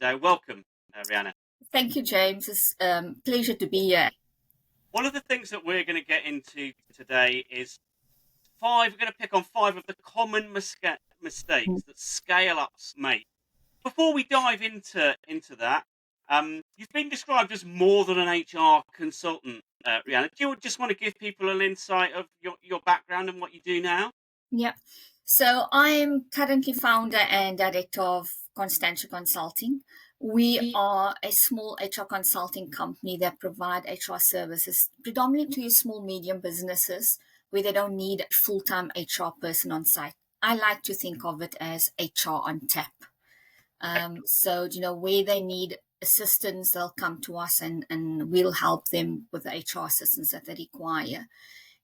today. Welcome, Reyhana. Thank you, James. It's a pleasure to be here. One of the things that we're going to get into today is we're going to pick on 5 of the common mistakes that scale-ups make. Before we dive into that, you've been described as more than an HR consultant, Reyhana. Do you just want to give people an insight of your background and what you do now? Yeah. So I'm currently founder and director of Constantia Consulting. We are a small HR consulting company that provide HR services predominantly to small, medium businesses where they don't need a full-time HR person on site. I like to think of it as HR on tap. So, where they need assistance, they'll come to us and we'll help them with the HR assistance that they require.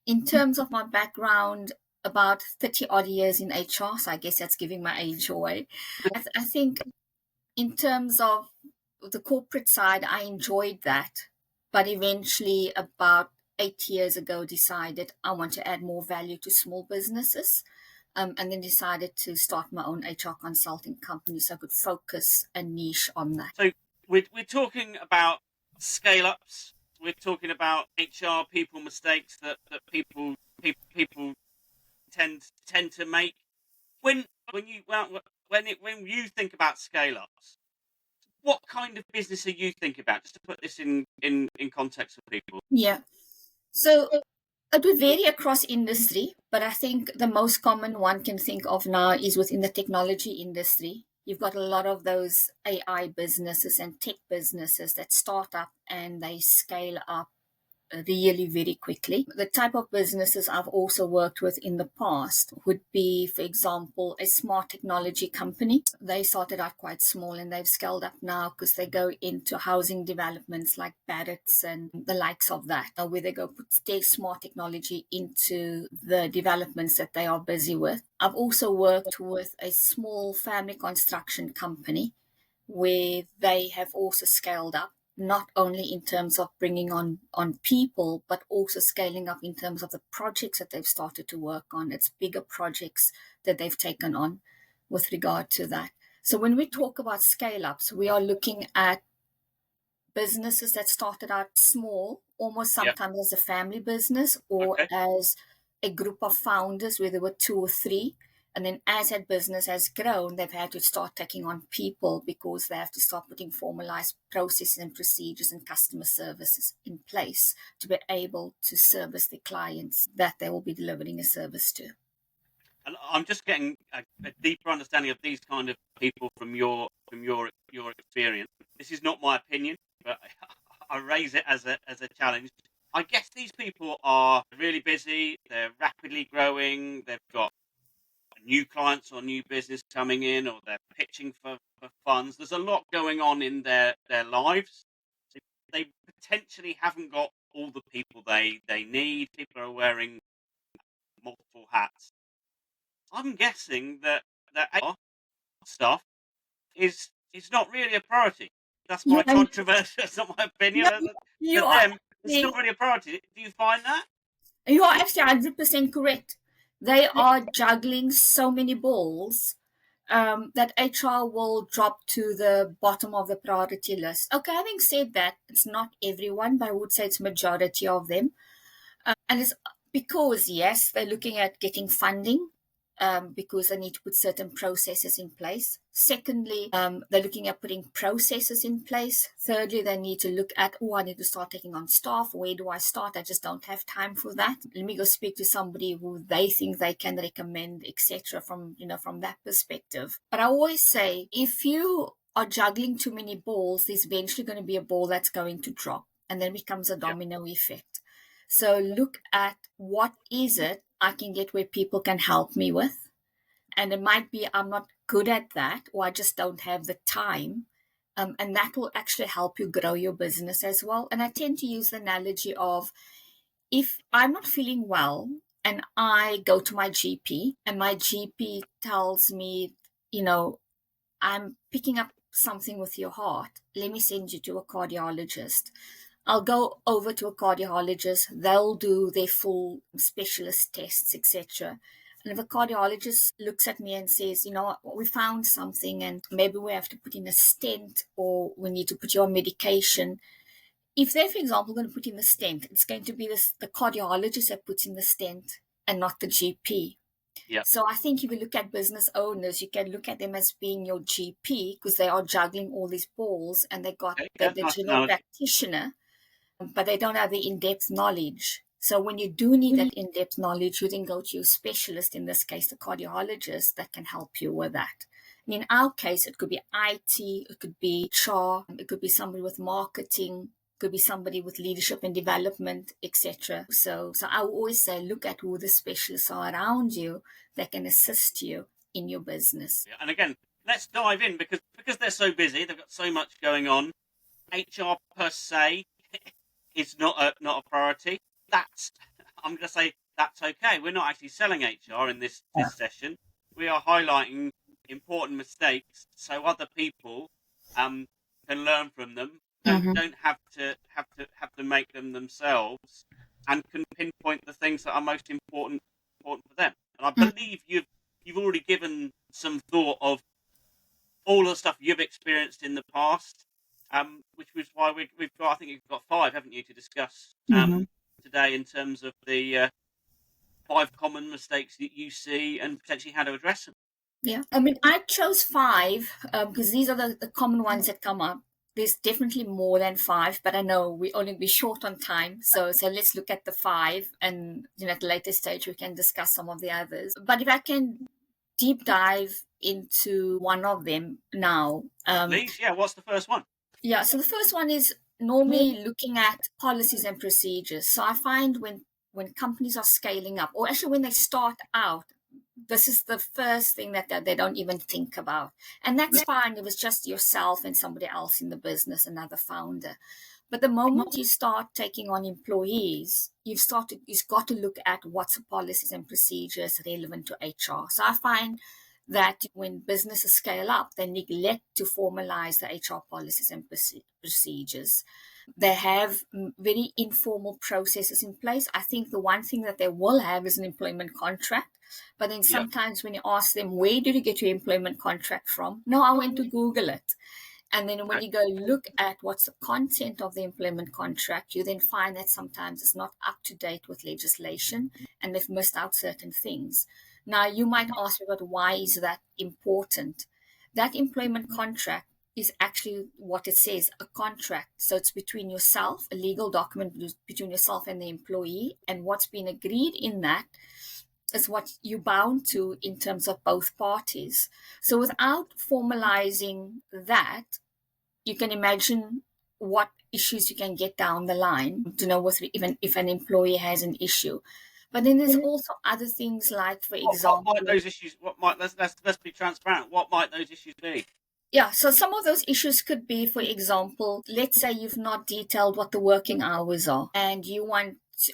In terms of my background, about 30 odd years in HR, so I guess that's giving my age away. I think in terms of the corporate side, I enjoyed that, but eventually about 8 years ago decided I want to add more value to small businesses. And then decided to start my own HR consulting company so I could focus a niche on that. So we're talking about scale-ups. We're talking about HR people mistakes that people tend to make. When you think about scale-ups, what kind of business are you thinking about? Just to put this in context for people. Yeah. So it would vary across industry, but I think the most common one can think of now is within the technology industry. You've got a lot of those AI businesses and tech businesses that start up and they scale up really very quickly. The type of businesses I've also worked with in the past would be, for example, a smart technology company. They started out quite small and they've scaled up now because they go into housing developments like Barrett's and the likes of that, where they go put their smart technology into the developments that they are busy with. I've also worked with a small family construction company where they have also scaled up, not only in terms of bringing on people, but also scaling up in terms of the projects that they've started to work on. It's bigger projects that they've taken on with regard to that. So when we talk about scale-ups, we are looking at businesses that started out small, almost sometimes as a family business or as a group of founders where there were 2 or 3. And then as that business has grown, they've had to start taking on people because they have to start putting formalized processes and procedures and customer services in place to be able to service the clients that they will be delivering a service to. And I'm just getting a deeper understanding of these kind of people from your experience. This is not my opinion, but I raise it as a challenge. I guess these people are really busy. They're rapidly growing. They've got new clients or new business coming in, or they're pitching for funds. There's a lot going on in their lives. So they potentially haven't got all the people they need. People are wearing multiple hats. I'm guessing that HR stuff is not really a priority. That's my controversy. That's not my opinion. It's not really a priority. Do you find that? You are actually 100% correct. They are juggling so many balls that HR will drop to the bottom of the priority list. Okay, having said that, it's not everyone, but I would say it's majority of them. And it's because, yes, they're looking at getting funding because they need to put certain processes in place. Secondly, they're looking at putting processes in place. Thirdly, they need to look at, I need to start taking on staff. Where do I start? I just don't have time for that. Let me go speak to somebody who they think they can recommend, etc. from that perspective. But I always say, if you are juggling too many balls, there's eventually going to be a ball that's going to drop, and then becomes a domino effect. So look at what is it I can get where people can help me with. And it might be I'm not good at that, or I just don't have the time. And that will actually help you grow your business as well. And I tend to use the analogy of, if I'm not feeling well and I go to my GP and my GP tells me, I'm picking up something with your heart, let me send you to a cardiologist. I'll go over to a cardiologist. They'll do their full specialist tests, etc. And if a cardiologist looks at me and says, we found something and maybe we have to put in a stent or we need to put you on medication. If they're, for example, going to put in a stent, it's going to be the cardiologist that puts in the stent and not the GP. Yeah. So I think if you look at business owners, you can look at them as being your GP because they are juggling all these balls and they got the general practitioner, but they don't have the in-depth knowledge. So when you do need that in-depth knowledge, you then go to your specialist, in this case, the cardiologist, that can help you with that. And in our case, it could be IT, it could be HR, it could be somebody with marketing, could be somebody with leadership and development, etc. So I always say, look at who the specialists are around you that can assist you in your business. And again, let's dive in because they're so busy, they've got so much going on. HR per se is not a priority. I'm going to say that's okay. We're not actually selling HR in this session. We are highlighting important mistakes so other people can learn from them. Don't have to make them themselves, and can pinpoint the things that are most important for them. And I believe you've already given some thought of all the stuff you've experienced in the past, which was why we've got, I think you've got 5, haven't you, to discuss today in terms of the 5 common mistakes that you see and potentially how to address them. Yeah, I mean, I chose 5 because these are the common ones that come up. There's definitely more than 5, but I know we only be short on time. So let's look at the 5, and at the later stage we can discuss some of the others. But if I can deep dive into one of them now. Please, yeah. What's the first one? Yeah, so the first one is normally looking at policies and procedures. So I find when companies are scaling up, or actually when they start out, this is the first thing that they don't even think about. And that's fine. It was just yourself and somebody else in the business, another founder. But the moment you start taking on employees, you've got to look at what's the policies and procedures relevant to HR. So I find that when businesses scale up, they neglect to formalize the HR policies and procedures. They have very informal processes in place. I think the one thing that they will have is an employment contract. But then sometimes when you ask them, where did you get your employment contract from? No, I went to Google it. And then when you go look at what's the content of the employment contract, you then find that sometimes it's not up to date with legislation and they've missed out certain things. Now, you might ask me, but why is that important? That employment contract is actually what it says, a contract. So it's between yourself, a legal document between yourself and the employee, and what's been agreed in that is what you're bound to in terms of both parties. So without formalizing that, you can imagine what issues you can get down the line to know even if an employee has an issue. But then there's also other things like, for example, what might those issues? Let's be transparent. What might those issues be? Yeah, so some of those issues could be, for example, let's say you've not detailed what the working hours are, and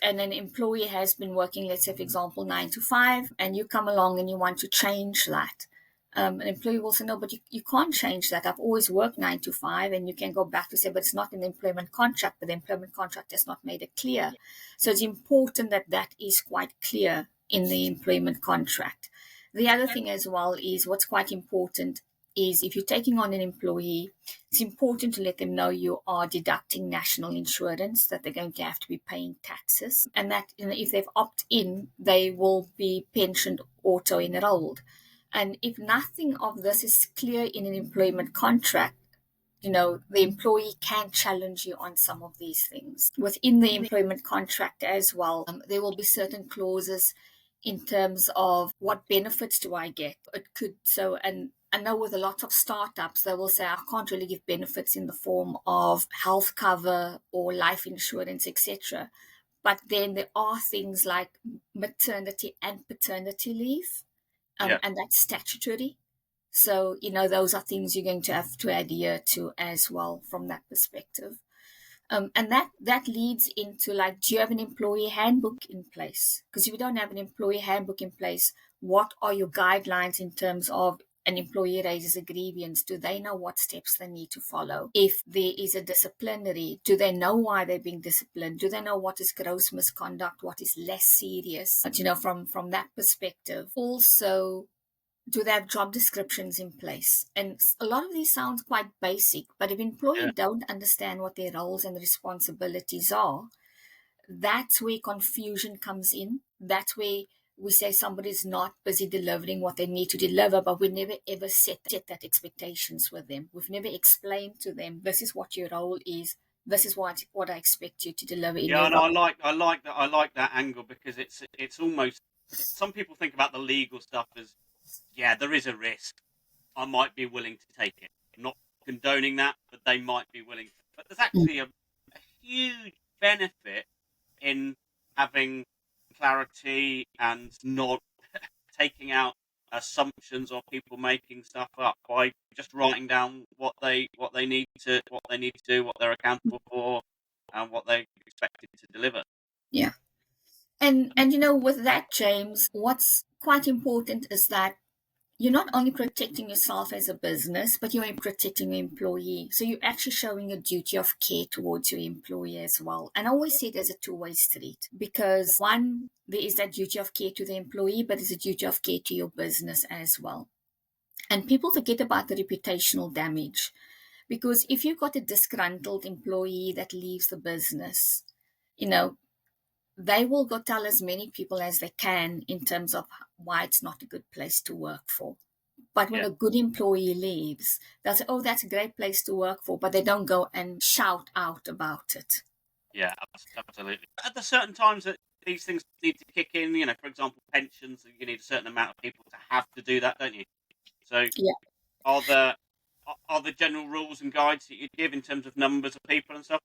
an employee has been working, let's say, for example, 9 to 5, and you come along and you want to change that. An employee will say, no, but you can't change that. I've always worked 9 to 5, and you can go back to say, but it's not in the employment contract, but the employment contract has not made it clear. So it's important that that is quite clear in the employment contract. The other thing as well is what's quite important is if you're taking on an employee, it's important to let them know you are deducting national insurance, that they're going to have to be paying taxes, and that if they've opted in, they will be pensioned auto-enrolled. And if nothing of this is clear in an employment contract, the employee can challenge you on some of these things. Within the employment contract as well, there will be certain clauses in terms of what benefits do I get. And I know with a lot of startups, they will say, I can't really give benefits in the form of health cover or life insurance, etc. But then there are things like maternity and paternity leave, and that's statutory. So, those are things you're going to have to adhere to as well from that perspective. And that leads into, like, do you have an employee handbook in place? Because if you don't have an employee handbook in place, what are your guidelines in terms of an employee raises a grievance, do they know what steps they need to follow? If there is a disciplinary, do they know why they're being disciplined? Do they know what is gross misconduct, what is less serious? But, from that perspective, also, do they have job descriptions in place? And a lot of these sounds quite basic, but if employees don't understand what their roles and responsibilities are, that's where confusion comes in. That's where we say somebody's not busy delivering what they need to deliver, but we never ever set that expectations with them. We've never explained to them, this is what your role is. This is what I expect you to deliver in your and role. I like that angle, because it's almost, some people think about the legal stuff as, there is a risk, I might be willing to take it. I'm not condoning that, but they might be willing to. But there's actually a huge benefit in having clarity and not taking out assumptions or people making stuff up by just writing down what they need to do, what they're accountable for, and what they're expected to deliver. Yeah. And with that, James, what's quite important is that you're not only protecting yourself as a business, but you're protecting your employee. So you're actually showing a duty of care towards your employee as well. And I always see it as a two-way street, because one, there is that duty of care to the employee, but there's a duty of care to your business as well. And people forget about the reputational damage, because if you've got a disgruntled employee that leaves the business, they will go tell as many people as they can in terms of why it's not a good place to work for. But when a good employee leaves, they'll say, oh, that's a great place to work for, but they don't go and shout out about it. Yeah, absolutely. At the certain times that these things need to kick in, for example, pensions, you need a certain amount of people to have to do that, don't you? So are the general rules and guides that you give in terms of numbers of people and stuff?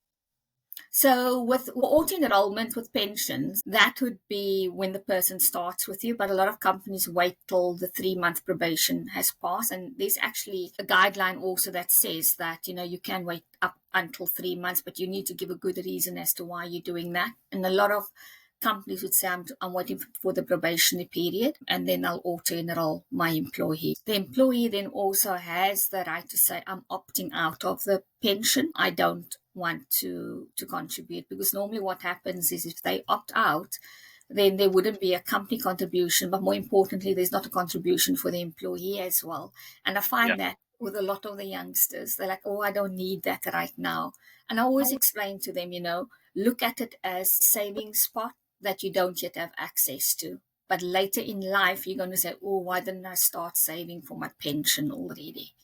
So with auto-enrollment with pensions, that would be when the person starts with you, but a lot of companies wait till the 3-month probation has passed. And there's actually a guideline also that says that, you can wait up until 3 months, but you need to give a good reason as to why you're doing that. And a lot of companies would say, I'm waiting for the probationary period, and then I'll auto-enroll my employee. The employee then also has the right to say, I'm opting out of the pension. I don't want to contribute, because normally what happens is if they opt out, then there wouldn't be a company contribution, but more importantly, there's not a contribution for the employee as well. And I find that with a lot of the youngsters, they're like, oh, I don't need that right now. And I always explain to them, look at it as a savings spot that you don't yet have access to. But later in life, you're going to say, oh, why didn't I start saving for my pension already?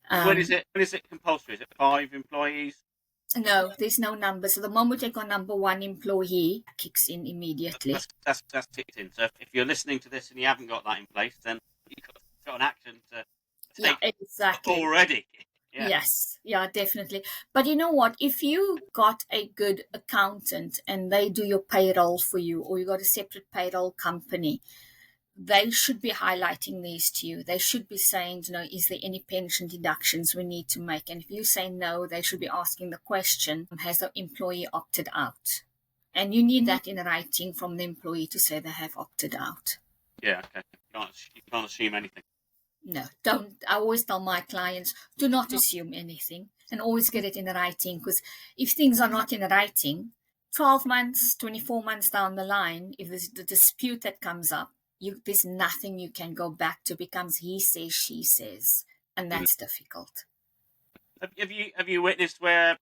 When is it compulsory? Is it 5 employees? No, there's no number. So the moment you take on number 1 employee, it kicks in immediately. That's kicked in. So if you're listening to this and you haven't got that in place, then you've got an action to take already. Yeah. Yes, yeah, definitely. But you know what? If you got a good accountant and they do your payroll for you, or you got a separate payroll company, they should be highlighting these to you. They should be saying, is there any pension deductions we need to make? And if you say no, they should be asking the question, has the employee opted out? And you need that in writing from the employee to say they have opted out. Yeah, okay. You can't assume anything. No, don't. I always tell my clients, do not assume anything, and always get it in writing, because if things are not in writing, 12 months, 24 months down the line, if there's the dispute that comes up, there's nothing you can go back to. It becomes he says, she says, and that's difficult. Have you witnessed where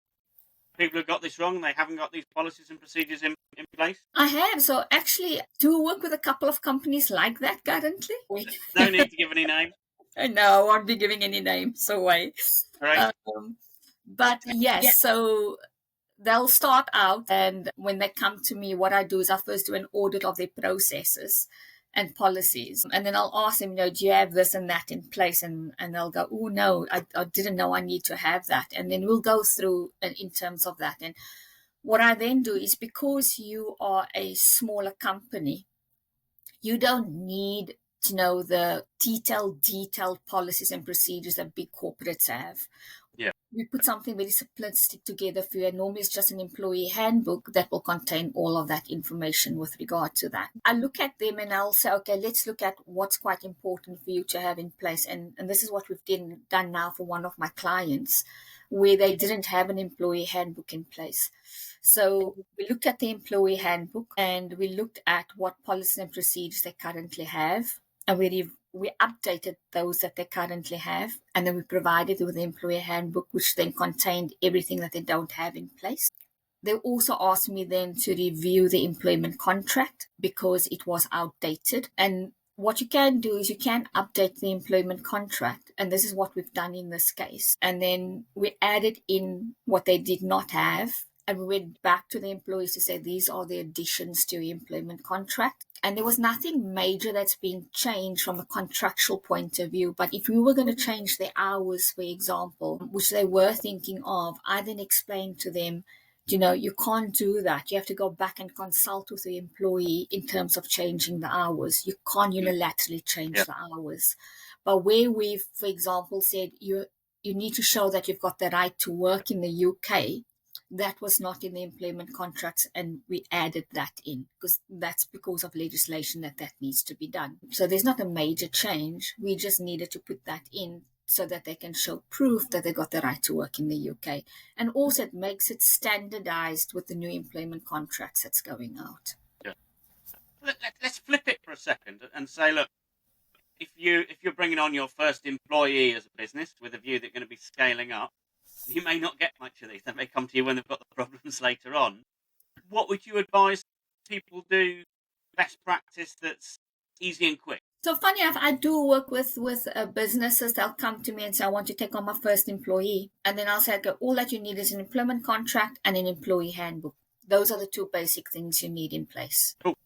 people have got this wrong? They haven't got these policies and procedures in place? I have. So actually, do work with a couple of companies like that currently. No need to give any names. No, I won't be giving any names away. Right. But yes, so they'll start out, and when they come to me, what I do is I first do an audit of their processes and policies, and then I'll ask them, do you have this and that in place? And they'll go, oh no, I didn't know I need to have that. And then we'll go through in terms of that. And what I then do is, because you are a smaller company, you don't need to know the detailed policies and procedures that big corporates have. Yeah. We put something very simplistic together for you, and normally it's just an employee handbook that will contain all of that information with regard to that. I look at them and I'll say, okay, let's look at what's quite important for you to have in place. And this is what we've done now for one of my clients, where they didn't have an employee handbook in place. So we looked at the employee handbook and we looked at what policies and procedures they currently have, and we updated those that they currently have, and then we provided with the employee handbook, which then contained everything that they don't have in place. They also asked me then to review the employment contract because it was outdated. And what you can do is you can update the employment contract, and this is what we've done in this case. And then we added in what they did not have, and we went back to the employees to say these are the additions to your employment contract. And there was nothing major that's being changed from a contractual point of view. But if we were going to change the hours, for example, which they were thinking of, I then explained to them, you can't do that. You have to go back and consult with the employee in terms of changing the hours. You can't unilaterally change the hours. But where we've, for example, said you need to show that you've got the right to work in the UK, that was not in the employment contracts, and we added that in because of legislation that needs to be done. So there's not a major change. We just needed to put that in so that they can show proof that they got the right to work in the UK. And also it makes it standardized with the new employment contracts that's going out. Yeah. Let's flip it for a second and say, look, if you're bringing on your first employee as a business with a view that you're going to be scaling up, you may not get much of these. They may come to you when they've got the problems later on. What would you advise people do, best practice that's easy and quick? So funny enough, I do work with businesses. They'll come to me and say, I want to take on my first employee. And then I'll say, okay, all that you need is an employment contract and an employee handbook. Those are the two basic things you need in place. Cool.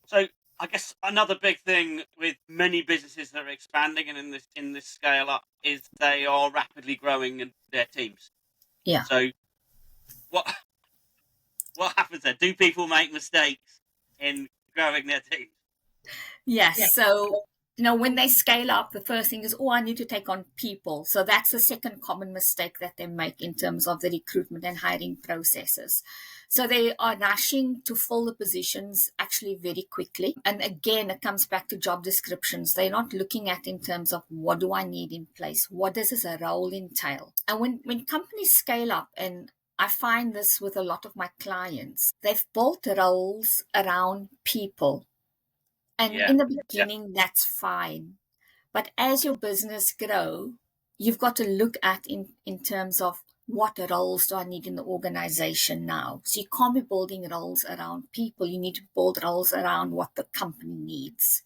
So I guess another big thing with many businesses that are expanding and in this scale up is they are rapidly growing in their teams. Yeah. So what happens there? Do people make mistakes in growing their teams? Yes. Yeah. So, when they scale up, the first thing is, I need to take on people. So that's the second common mistake that they make in terms of the recruitment and hiring processes. So they are rushing to fill the positions actually very quickly. And again, it comes back to job descriptions. They're not looking at in terms of what do I need in place? What does this role entail? And when companies scale up, and I find this with a lot of my clients, they've built roles around people. And in the beginning, that's fine. But as your business grow, you've got to look at in terms of what roles do I need in the organization now. So you can't be building roles around people. You need to build roles around what the company needs.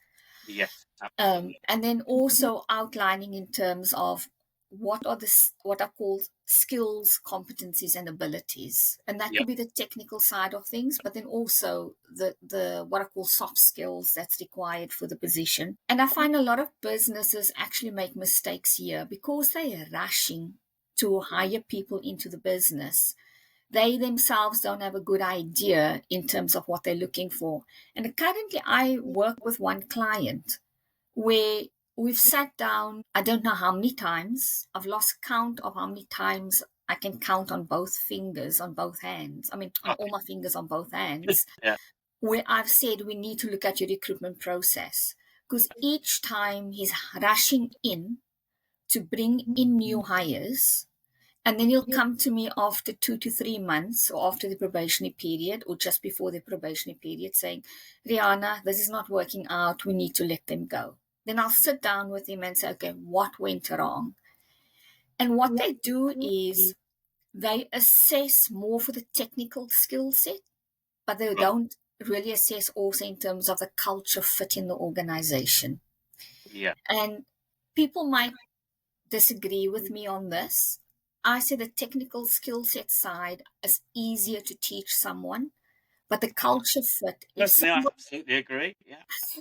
Yes. And then also outlining in terms of what are called skills, competencies, and abilities, and that could be the technical side of things, but then also the what I call soft skills that's required for the position. And I find a lot of businesses actually make mistakes here because they are rushing to hire people into the business. They themselves don't have a good idea in terms of what they're looking for. And currently, I work with one client where we've sat down, I don't know how many times. I've lost count of how many times I can count on both fingers, on both hands. I mean, on all my fingers on both hands, where I've said we need to look at your recruitment process. Because each time he's rushing in to bring in new hires, and then he'll come to me after 2 to 3 months or after the probationary period or just before the probationary period saying, Reyhana, this is not working out. We need to let them go. Then I'll sit down with him and say, okay, what went wrong? And what they do is they assess more for the technical skill set, but they don't really assess also in terms of the culture fit in the organization. Yeah. And people might disagree with me on this. I say the technical skill set side is easier to teach someone, but the culture fit. I absolutely agree. Yeah.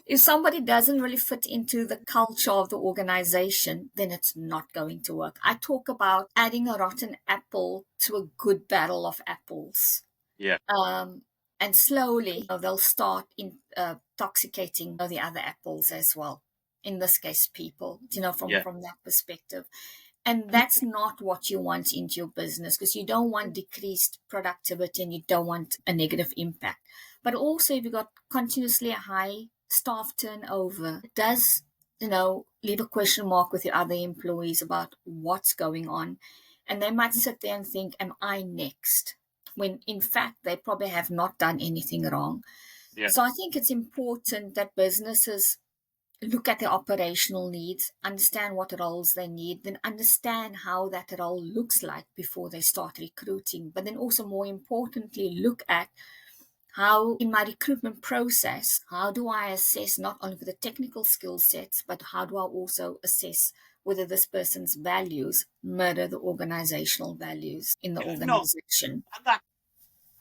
If somebody doesn't really fit into the culture of the organization, then it's not going to work. I talk about adding a rotten apple to a good barrel of apples. Yeah. And slowly they'll start intoxicating the other apples as well. In this case, people, from that perspective. And that's not what you want into your business, because you don't want decreased productivity and you don't want a negative impact. But also, if you've got continuously a high staff turnover, it does, leave a question mark with your other employees about what's going on. And they might sit there and think, am I next? When in fact, they probably have not done anything wrong. Yeah. So I think it's important that businesses look at their operational needs, understand what roles they need, then understand how that role looks like before they start recruiting. But then also, more importantly, look at how in my recruitment process, how do I assess not only for the technical skill sets, but how do I also assess whether this person's values mirror the organizational values in the No, organization. and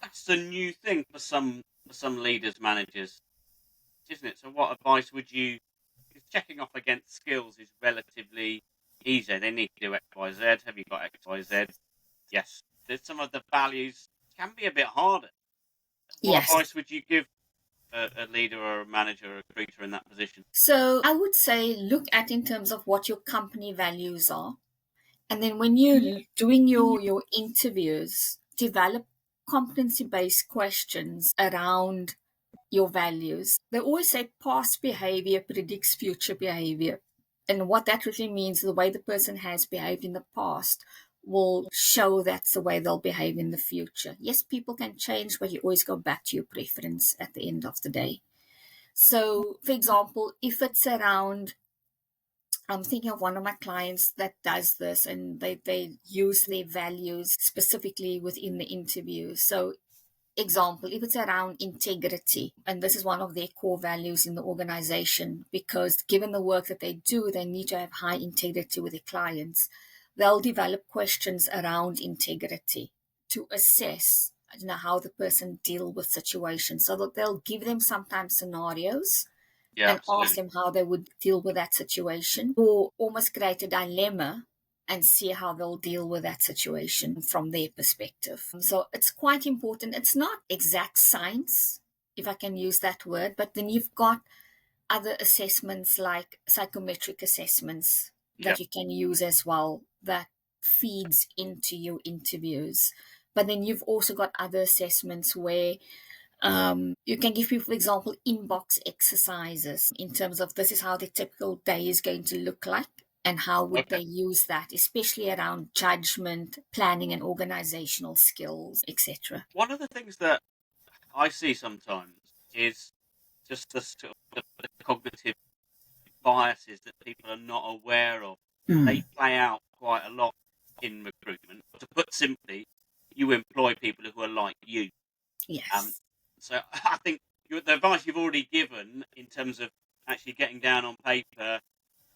that's the new thing for some leaders, managers, isn't it? So what advice would you, because checking off against skills is relatively easy. They need to do X, Y, Z. Have you got X, Y, Z? Yes. There's some of the values can be a bit harder. What Yes. advice would you give a leader or a manager or a recruiter in that position? So I would say look at in terms of what your company values are. And then when you're doing your interviews, develop competency-based questions around your values. They always say past behavior predicts future behavior. And what that really means, the way the person has behaved in the past will show that's the way they'll behave in the future. Yes, people can change, but you always go back to your preference at the end of the day. So, for example, if it's around, I'm thinking of one of my clients that does this, and they use their values specifically within the interview. So, example, if it's around integrity, and this is one of their core values in the organization, because given the work that they do, they need to have high integrity with their clients. They'll develop questions around integrity to assess how the person deal with situations. So that they'll give them sometimes scenarios Yeah, and ask absolutely. them how they would deal with that situation, or almost create a dilemma and see how they'll deal with that situation from their perspective. So it's quite important. It's not exact science, if I can use that word, but then you've got other assessments like psychometric assessments Yeah. that you can use as well, that feeds into your interviews. But then you've also got other assessments where you can give people, for example, inbox exercises in terms of this is how the typical day is going to look like and how would Okay. they use that, especially around judgment, planning and organizational skills, etc. One of the things that I see sometimes is just the cognitive biases that people are not aware of. They play out quite a lot in recruitment. To put simply, you employ people who are like you. Yes. So I think the advice you've already given in terms of actually getting down on paper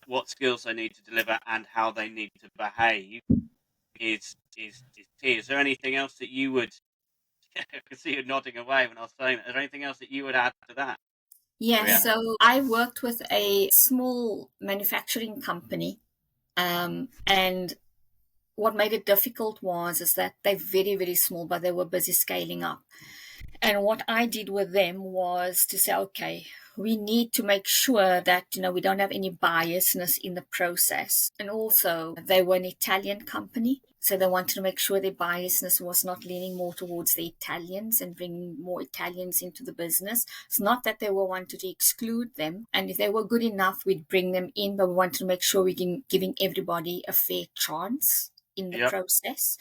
what skills they need to deliver and how they need to behave is key. Is there anything else that you would? I can see you nodding away when I was saying it. Is there anything else that you would add to that? Yes. Reyhana? So I worked with a small manufacturing company, and what made it difficult was is that they're very, very small, but they were busy scaling up. And what I did with them was to say, okay, we need to make sure that, we don't have any biasness in the process. And also, they were an Italian company. So they wanted to make sure their biasness was not leaning more towards the Italians and bringing more Italians into the business. It's not that they were wanting to exclude them. And if they were good enough, we'd bring them in, but we wanted to make sure we're giving everybody a fair chance in the Yep. process.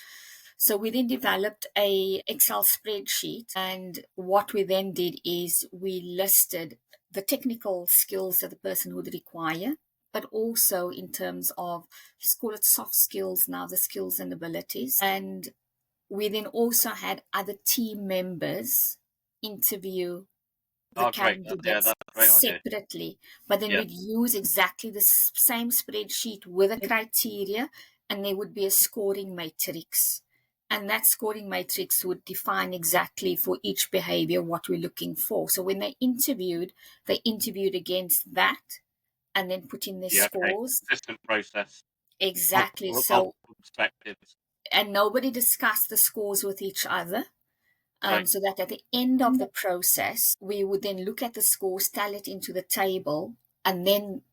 So we then developed a Excel spreadsheet, and what we then did is we listed the technical skills that the person would require, but also in terms of, let's call it soft skills now, the skills and abilities. And we then also had other team members interview the Oh, great. Yeah, candidates that's a great idea. separately, but then Yeah. we'd use exactly the same spreadsheet with a criteria, and there would be a scoring matrix. And that scoring matrix would define exactly for each behavior what we're looking for. So when they interviewed against that and then put in their Yeah. Okay. scores. Consistent process. Exactly. Multiple So, perspectives. and nobody discussed the scores with each other. Great. So that at the end of the process, we would then look at the scores, tally it into the table, and then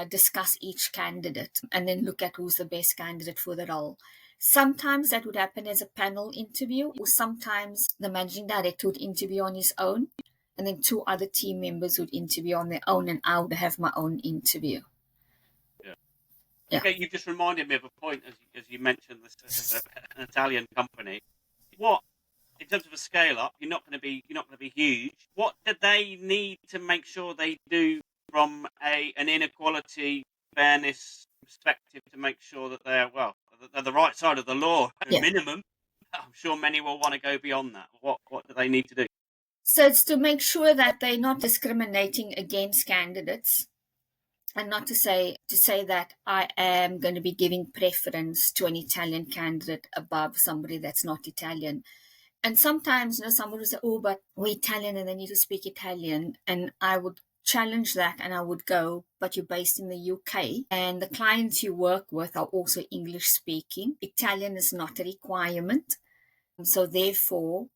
discuss each candidate and then look at who's the best candidate for the role. Sometimes that would happen as a panel interview, or sometimes the managing director would interview on his own, and then 2 other team members would interview on their own, and I would have my own interview. Yeah. Yeah. Okay, you just reminded me of a point as you mentioned this as an Italian company. What, in terms of a scale up, you're not going to be huge. What do they need to make sure they do from an inequality, fairness perspective to make sure that they're the right side of the law at Yeah. minimum? I'm sure many will want to go beyond that. What do they need to do? So it's to make sure that they're not discriminating against candidates, and not to say that I am going to be giving preference to an Italian candidate above somebody that's not Italian. And sometimes, somebody will say, oh, but we're Italian and they need to speak Italian. And I would challenge that and I would go, but you're based in the UK and the clients you work with are also English speaking. Italian is not a requirement. So therefore,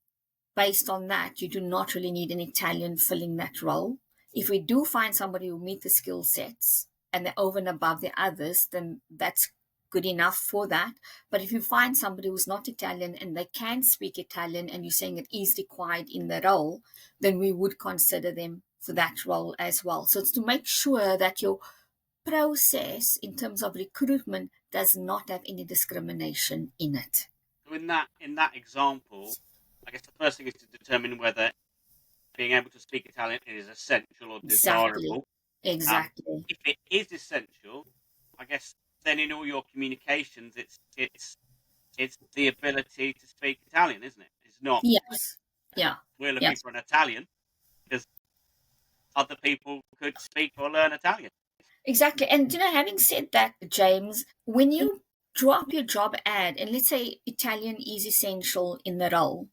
based on that, you do not really need an Italian filling that role. If we do find somebody who meet the skill sets and they're over and above the others, then that's good enough for that. But if you find somebody who's not Italian and they can speak Italian and you're saying it is required in the role, then we would consider them for that role as well. So it's to make sure that your process in terms of recruitment does not have any discrimination in it. So in that example, I guess the first thing is to determine whether being able to speak Italian is essential or desirable. Exactly. If it is essential, I guess then in all your communications, it's the ability to speak Italian, isn't it? It's not. Yes. Yeah. We're looking for an Italian because other people could speak or learn Italian. Exactly. And, having said that, James, when you drop your job ad and let's say Italian is essential in the role,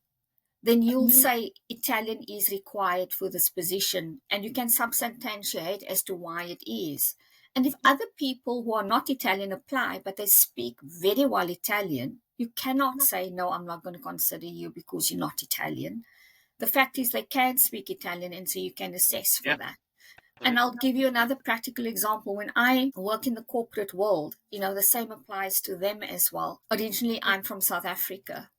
then you'll say Italian is required for this position and you can substantiate as to why it is. And if other people who are not Italian apply, but they speak very well Italian, you cannot say, no, I'm not going to consider you because you're not Italian. The fact is they can speak Italian, and so you can assess for that. And I'll give you another practical example. When I work in the corporate world, the same applies to them as well. Originally, I'm from South Africa.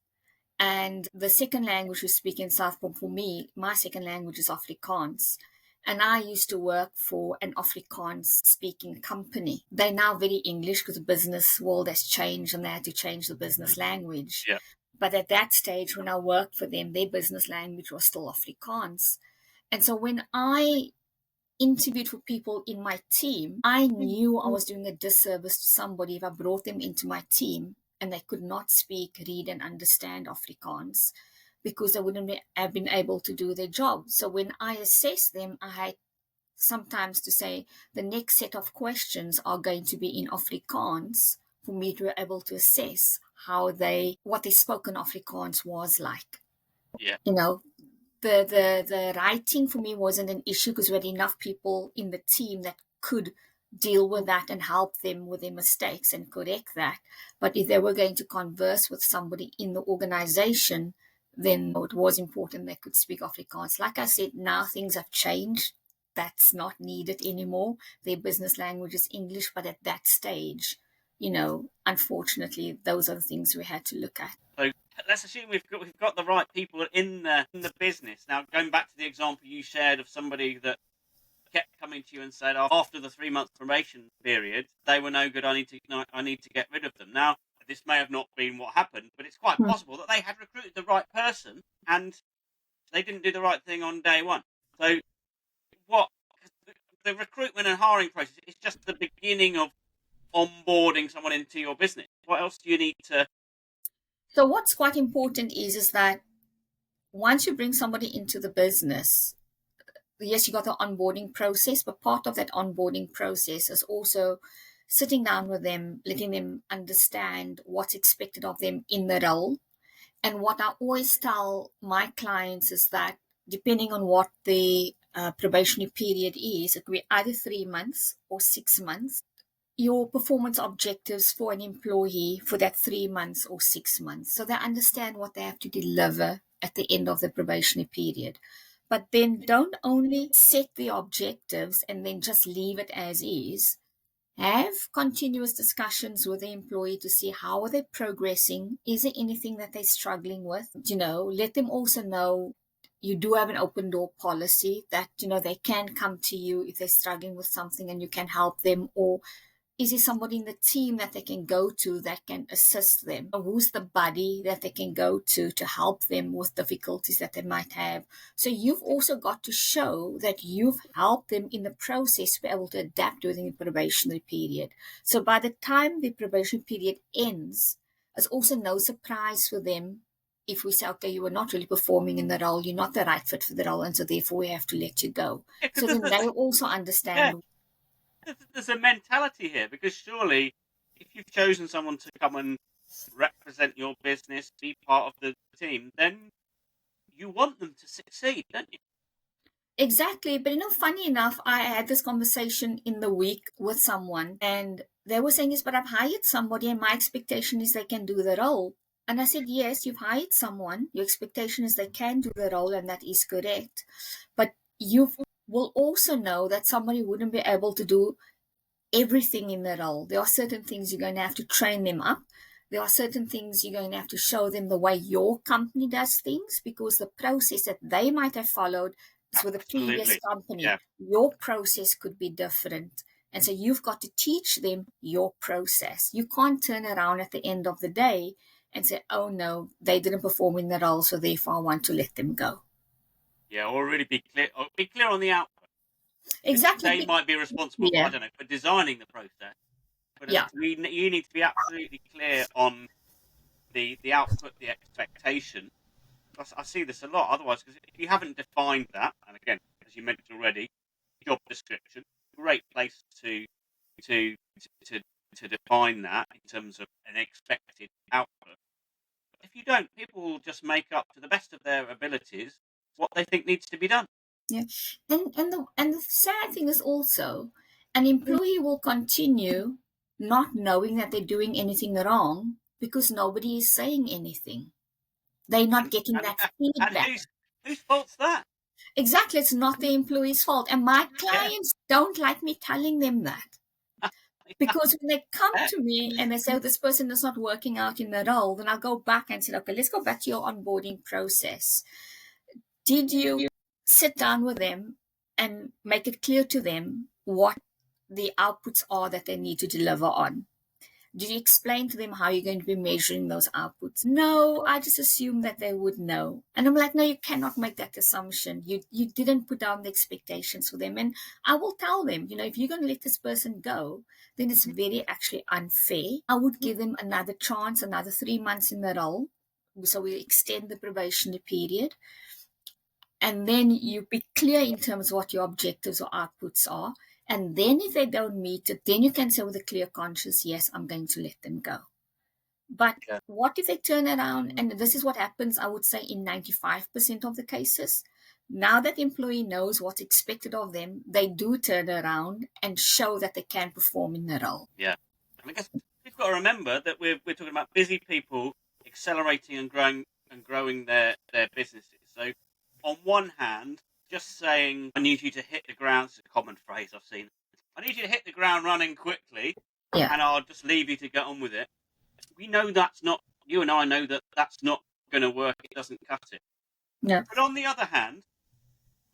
And the second language we speak in South Africa, for me, my second language is Afrikaans. And I used to work for an Afrikaans-speaking company. They're now very English because the business world has changed and they had to change the business language. Yeah. But at that stage, when I worked for them, their business language was still Afrikaans. And so when I interviewed for people in my team, I knew I was doing a disservice to somebody if I brought them into my team and they could not speak, read, and understand Afrikaans because they wouldn't have been able to do their job. So when I assessed them, I had sometimes to say the next set of questions are going to be in Afrikaans for me to be able to assess what their spoken Afrikaans was like. Yeah. The writing for me wasn't an issue because we had enough people in the team that could deal with that and help them with their mistakes and correct that. But if they were going to converse with somebody in the organization, then it was important they could speak Afrikaans. Like I said, now things have changed. That's not needed anymore. Their business language is English, but at that stage, unfortunately, those are the things we had to look at. So let's assume we've got the right people in the business. Now, going back to the example you shared of somebody that kept coming to you and said, after the 3-month probation period, they were no good. I need to get rid of them. Now, this may have not been what happened, but it's quite possible that they had recruited the right person and they didn't do the right thing on day one. So, the recruitment and hiring process is just the beginning of onboarding someone into your business. What else do you need to? So what's quite important is that once you bring somebody into the business, yes, you got the onboarding process, but part of that onboarding process is also sitting down with them, letting them understand what's expected of them in the role. And what I always tell my clients is that depending on what the probationary period is, it could be either 3 months or 6 months. Your performance objectives for an employee for that 3 months or 6 months. So they understand what they have to deliver at the end of the probationary period. But then don't only set the objectives and then just leave it as is. Have continuous discussions with the employee to see how are they progressing. Is there anything that they're struggling with? Let them also know you do have an open door policy that, they can come to you if they're struggling with something and you can help them, or is there somebody in the team that they can go to that can assist them? Or who's the buddy that they can go to help them with difficulties that they might have? So you've also got to show that you've helped them in the process to be able to adapt within the probationary period. So by the time the probation period ends, it's also no surprise for them if we say, okay, you were not really performing in the role, you're not the right fit for the role, and so therefore we have to let you go. Yeah, So because then they also yeah, understand. there's a mentality here, because surely if you've chosen someone to come and represent your business, be part of the team, then you want them to succeed, don't you? Exactly. But funny enough, I had this conversation in the week with someone, and they were saying, yes, but I've hired somebody and my expectation is they can do the role. And I said, yes, you've hired someone. Your expectation is they can do the role, and that is correct. But you will also know that somebody wouldn't be able to do everything in the role. There are certain things you're going to have to train them up. There are certain things you're going to have to show them the way your company does things, because the process that they might have followed is with a previous Absolutely. company. Yeah. Your process could be different. And so you've got to teach them your process. You can't turn around at the end of the day and say, oh no, they didn't perform in the role, so therefore I want to let them go. Yeah, or really be clear. Or be clear on the output. They Exactly. might be responsible, I Yeah. don't know, for designing the process, but Yeah. you need to be absolutely clear on the output, the expectation. I see this a lot. Otherwise, because if you haven't defined that, and again, as you mentioned already, job description, great place to to to define that in terms of an expected output. If you don't, people will just make up to the best of their abilities what they think needs to be done. Yeah, and the sad thing is also, an employee will continue not knowing that they're doing anything wrong because nobody is saying anything. They're not And getting and that and feedback. whose fault's that? Exactly, it's not the employee's fault, and my Yeah. clients don't like me telling them that, because when they come to me and they say, oh, this person is not working out in the role, then I'll go back and say, okay, let's go back to your onboarding process. Did you sit down with them and make it clear to them what the outputs are that they need to deliver on? Did you explain to them how you're going to be measuring those outputs? No, I just assumed that they would know. And I'm like, no, you cannot make that assumption. You didn't put down the expectations for them. And I will tell them, if you're going to let this person go, then it's very actually unfair. I would give them another chance, another 3 months in the role. So we extend the probationary period, and then you be clear in terms of what your objectives or outputs are. And then if they don't meet it, then you can say with a clear conscience, yes, I'm going to let them go. But Yeah. what if they turn around, and this is what happens, I would say, in 95% of the cases. Now that the employee knows what's expected of them, they do turn around and show that they can perform in the role. Yeah. And I guess we've got to remember that we're talking about busy people accelerating and growing their businesses. So on one hand, just saying I need you to hit the ground, it's a common phrase I've seen. I need you to hit the ground running quickly, Yeah. and I'll just leave you to get on with it. We know that's not, you and I know that that's not going to work. It doesn't cut it. No. But on the other hand,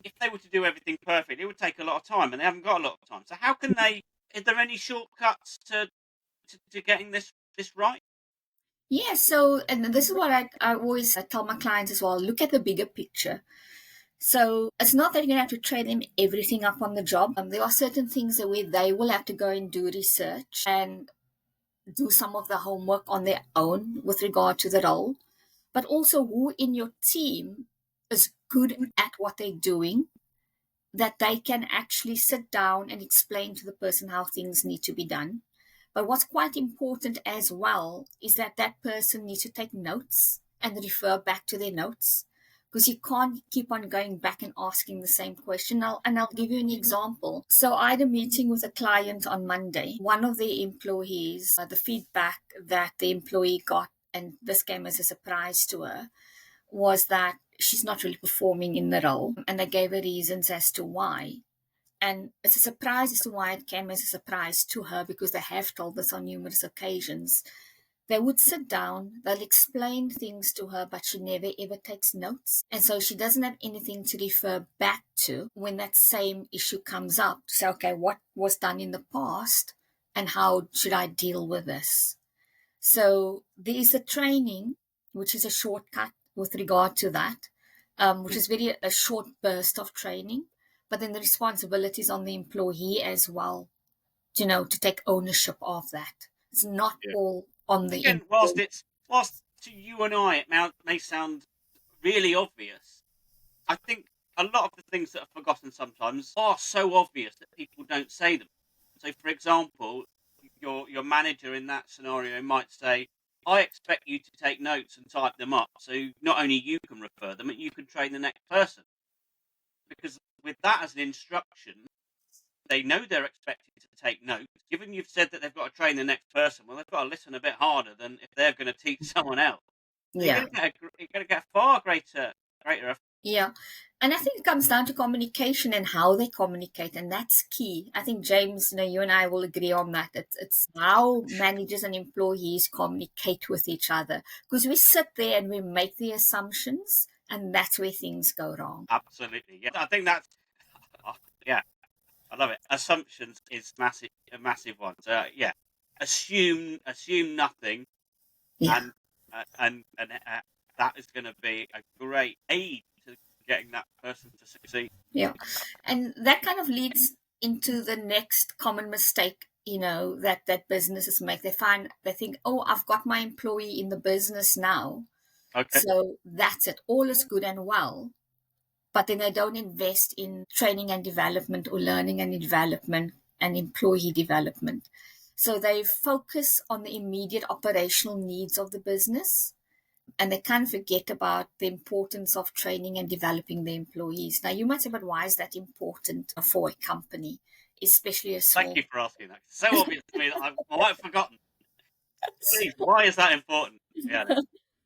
if they were to do everything perfect, it would take a lot of time, and they haven't got a lot of time. So how can they? Is there any shortcuts to getting this right? Yeah, so, and this is what I always tell my clients as well, look at the bigger picture. So it's not that you're going to have to train them everything up on the job. There are certain things where they will have to go and do research and do some of the homework on their own with regard to the role, but also who in your team is good at what they're doing, that they can actually sit down and explain to the person how things need to be done. But what's quite important as well is that that person needs to take notes and refer back to their notes, because you can't keep on going back and asking the same question. And I'll give you an example. So I had a meeting with a client on Monday. One of the employees, the feedback that the employee got, and this came as a surprise to her, was that she's not really performing in the role. And they gave her reasons as to why. And it's a surprise as to why it came as a surprise to her, because they have told this on numerous occasions. They would sit down, they'll explain things to her, but she never ever takes notes. And so she doesn't have anything to refer back to when that same issue comes up. To say, okay, what was done in the past and how should I deal with this? So there is a training, which is a shortcut with regard to that, which is very a short burst of training. But then the responsibility is on the employee as well, to take ownership of that. It's not Yeah. all on the Again, employee. whilst to you and I it may sound really obvious, I think a lot of the things that are forgotten sometimes are so obvious that people don't say them. So, for example, your manager in that scenario might say, "I expect you to take notes and type them up, so not only you can refer them, but you can train the next person." Because with that as an instruction, they know they're expected to take notes. Given you've said that they've got to train the next person, well, they've got to listen a bit harder than if they're going to teach someone else. So Yeah. you're going to get far greater effort. Yeah. And I think it comes down to communication and how they communicate, and that's key. I think, James, you and I will agree on that. It's how managers and employees communicate with each other, because we sit there and we make the assumptions, and that's where things go wrong. Absolutely. Yeah. I think that's, yeah, I love it. Assumptions is a massive one. So yeah, assume nothing, Yeah. and that is going to be a great aid to getting that person to succeed. Yeah. And that kind of leads into the next common mistake, that businesses make. They think, oh, I've got my employee in the business now, Okay. so that's it. All is good and well. But then they don't invest in training and development, or learning and development, and employee development. So they focus on the immediate operational needs of the business, and they kind of forget about the importance of training and developing the employees. Now, you might say, but why is that important for a company, especially a small? Thank you for asking that. It's so obvious to me that I might have forgotten. Please, why is that important? Yeah.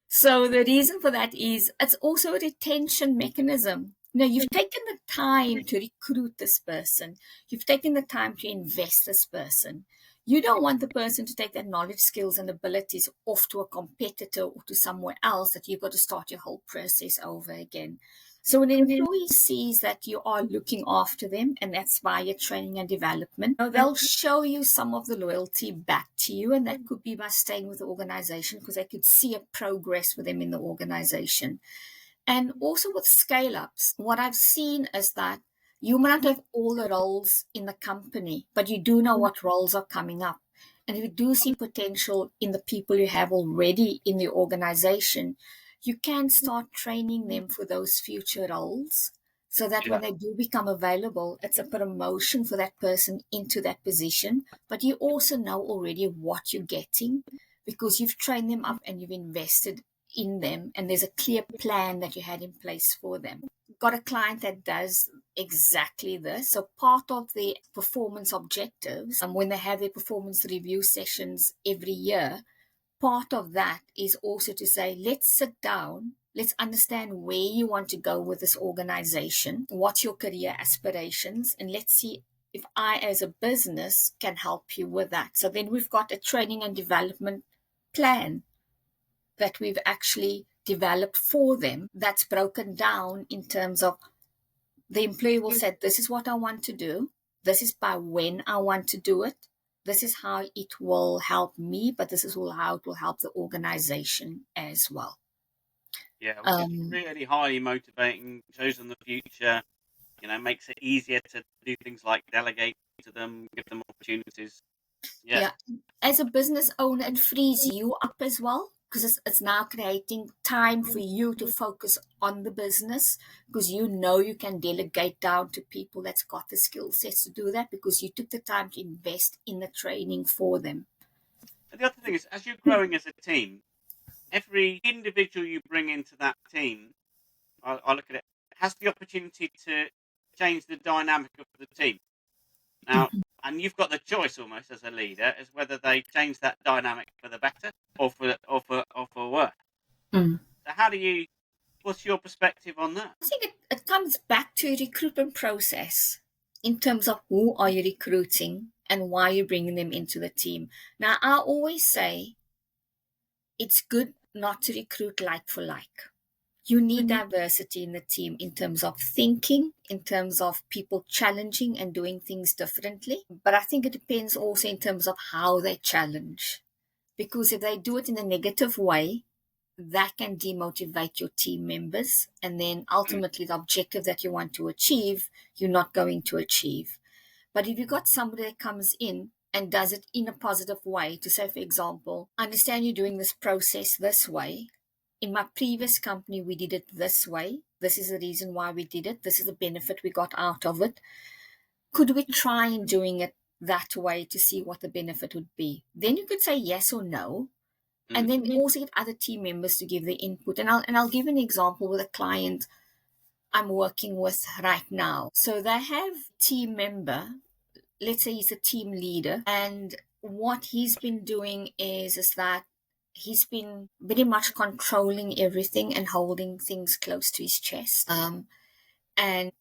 So the reason for that is it's also a retention mechanism. You've taken the time to recruit this person. You've taken the time to invest this person. You don't want the person to take their knowledge, skills, and abilities off to a competitor or to somewhere else that you've got to start your whole process over again. So when an employee sees that you are looking after them, and that's via training and development, they'll show you some of the loyalty back to you, and that could be by staying with the organization because they could see a progress with them in the organization. And also with scale-ups, what I've seen is that you might not have all the roles in the company, but you do know what roles are coming up. And if you do see potential in the people you have already in the organization, you can start training them for those future roles, so that when they do become available, it's a promotion for that person into that position. But you also know already what you're getting, because you've trained them up and you've invested in them, and there's a clear plan that you had in place for them. Got a client that does exactly this. So part of the performance objectives, when they have their performance review sessions every year, part of that is also to say, let's sit down, let's understand where you want to go with this organization, what's your career aspirations, and let's see if I, as a business, can help you with that. So then we've got a training and development plan that we've actually developed for them, that's broken down in terms of the employee will say, this is what I want to do, this is by when I want to do it, this is how it will help me, but this is how it will help the organization as well. Yeah, which is really highly motivating, shows them the future, makes it easier to do things like delegate to them, give them opportunities. Yeah. As a business owner, it frees you up as well, because it's now creating time for you to focus on the business, because you know you can delegate down to people that's got the skill sets to do that, because you took the time to invest in the training for them. And the other thing is, as you're growing as a team, every individual you bring into that team, I look at it, has the opportunity to change the dynamic of the team. Now, and you've got the choice almost as a leader as whether they change that dynamic for the better or for worse. Mm. So how do you What's your perspective on that? I think it comes back to a recruitment process in terms of who are you recruiting and why you're bringing them into the team. Now, I always say it's good not to recruit like for like. You need diversity in the team in terms of thinking, in terms of people challenging and doing things differently. But I think it depends also in terms of how they challenge. Because if they do it in a negative way, that can demotivate your team members. And then Mm, ultimately, the objective that you want to achieve, you're not going to achieve. But if you've got somebody that comes in and does it in a positive way, to say, for example, I understand you're doing this process this way. In my previous company, we did it this way. This is the reason why we did it. This is the benefit we got out of it. Could we try in doing it that way to see what the benefit would be? Then you could say yes or no, mm, and then also get other team members to give their input. And I'll give an example with a client I'm working with right now. So they have team member, let's say he's a team leader, and what he's been doing is that he's been very much controlling everything and holding things close to his chest. And